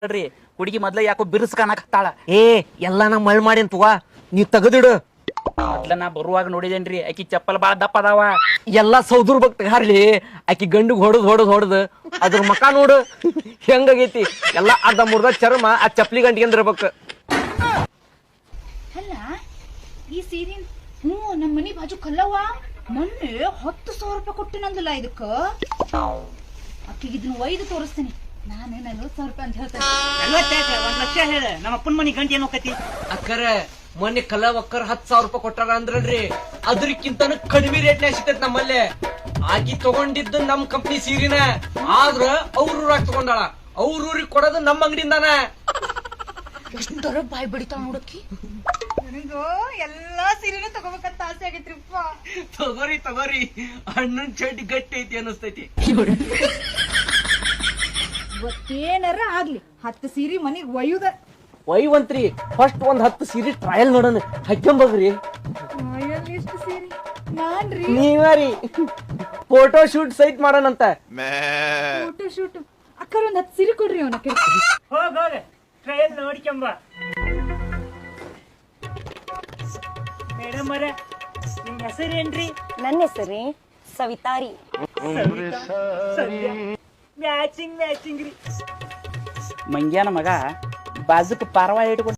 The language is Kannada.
ನೋಡ್ರಿ ಹುಡುಗಿ ಮೊದ್ಲ ಯಾಕೋ ಬಿರ್ಸ್ ಕಾಣಕತ್ತಾಳ. ಏ ಎಲ್ಲಾ ನಾ ಮಳ್ ಮಾಡೇನ್ ತಗೋ, ನೀ ತೆಗದಿಡು. ಮೊದ್ಲ ನಾ ಬರುವಾಗ ನೋಡಿದೇನ್ರಿ ಆಕಿ ಚಪ್ಪಲ್ ಬಾಳ ದಪ್ಪ ಅದಾವ. ಎಲ್ಲಾ ಸೌದೂರ್ ಬಕ್ತಾರ್ಲಿ, ಆಕಿ ಗಂಡಿಗ್ ಹೊಡದ್ ಅದ್ರ ಮಕ ನೋಡು ಹೆಂಗಾಗೈತಿ. ಎಲ್ಲಾ ಅರ್ಧ ಮುರ್ದ ಚರ್ಮ ಆ ಚಪ್ಲಿ ಗಂಟಿಗೆಂದಿರ್ಬೇಕು. ಅಲ್ಲ ಈ ಸೀರೆ ನಮ್ಮ ಮನಿ ಬಾಜು ಕಲ್ಲವ್ವ ಮೊನ್ನೆ 10,000 ರೂಪಾಯಿ ಕೊಟ್ಟಿನಂದಲ್ಲ ಇದಕ್ಕ. ಅಕ್ಕಿಗೆ ಇದನ್ನ ಒಯ್ದು ತೋರಿಸ್ತೀನಿ. ನಾನು 40,000 ರೂಪಾಯಿ ಅಂತ ಹೇಳ್ತೇನೆ. 1,00,000 ಹೇಳ. ನಮ್ಮ ಅಪ್ಪನ ಮನಿ ಗಂಟೆ ಏನೋ ಕತಿ ಅಕ್ಕರ ಮೊನ್ನೆ ಕಲವಕ್ಕರ್ 10,000 ರೂಪಾಯಿ ಕೊಟ್ಟಾರ ಅಂದ್ರಲ್ರಿ, ಅದ್ರಕ್ಕಿಂತ ಕಡಿಮೆ ರೇಟ್ನ್ಯಾಗ ಸಿಗ್ತೈತಿ ನಮ್ಮಲ್ಲೇ. ಆಕಿ ತಗೊಂಡಿದ್ದು ನಮ್ ಕಂಪ್ನಿ ಸೀರಿನ, ಆದ್ರ ಅವ್ರ ಊರಾಗ ತಗೊಂಡಾಳ. ಅವ್ರ ಊರಿಗೆ ಕೊಡೋದು ನಮ್ಮ ಅಂಗಡಿಯಿಂದಾನ. ಎಷ್ಟರ ಬಾಯ್ ಬಿಡಿತಾವ ನೋಡಕ್ಕಿ. ನನಗೂ ಎಲ್ಲಾ ಸೀರೆನೂ ತಗೋಬೇಕಂತ ಆಸೆ ಆಗೈತ್ರಿಪ್ಪ. ತಗೋರಿ ಹಣ್ಣನ್ ಚಡ್ಡಿ ಗಟ್ಟಿ ಐತಿ ಅನಿಸ್ತೈತಿ. ಇವತ್ತೇನಾರ ಆಗ್ಲಿ 10 ಸೀರೆ ಮನಿಗ್ ಒಯ್ಯುದ. ಒಯ್ವಂತ್ರಿ, ಫಸ್ಟ್ ಒಂದ್ 10 ಸೀರೆ ಟ್ರಯಲ್ ನೋಡೋಣ, ಹಾಕ್ಯಂಬಗ್ರಿ. ಎಷ್ಟು ಸೀರೆ ನಾನ್ರಿ ನೀವರಿ ಫೋಟೋ ಶೂಟ್ ಸೈಟ್ ಮಾಡೋಣಂತ. ಫೋಟೋ ಶೂಟ್ ಅಕ್ಕರ ಒಂದ್ 10 ಸೀರೆ ಕೊಡ್ರಿ ಅವನಕ್ಕೆ. ಹೋಗ ಟ್ರಯಲ್ ನೋಡ್ಕೊಂಬ. ಮೇಡಮ್ ಅವರ ನಿಮ್ ಹೆಸರೇನ್ರಿ? ನನ್ನ ಹೆಸರಿ ಸವಿತಾರಿ. ಮ್ಯಾಚಿಂಗ್ ರೀ. ಮಂಗ್ಯಾನ ಮಗ ಬಾಜುಕ್ ಪಾರವಾ ಇಟ್ಕೊಂಡು